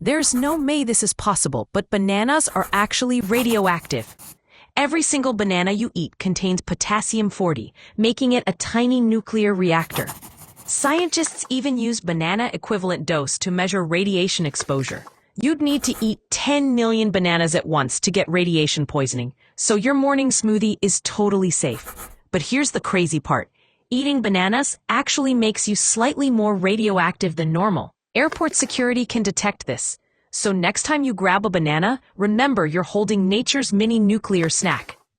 There's no way this is possible, but bananas are actually radioactive. Every single banana you eat contains potassium-40, making it a tiny nuclear reactor. Scientists even use banana equivalent dose to measure radiation exposure. You'd need to eat 10 million bananas at once to get radiation poisoning, so your morning smoothie is totally safe. But here's the crazy part. Eating bananas actually makes you slightly more radioactive than normal. Airport security can detect this. So next time you grab a banana, remember you're holding nature's mini nuclear snack.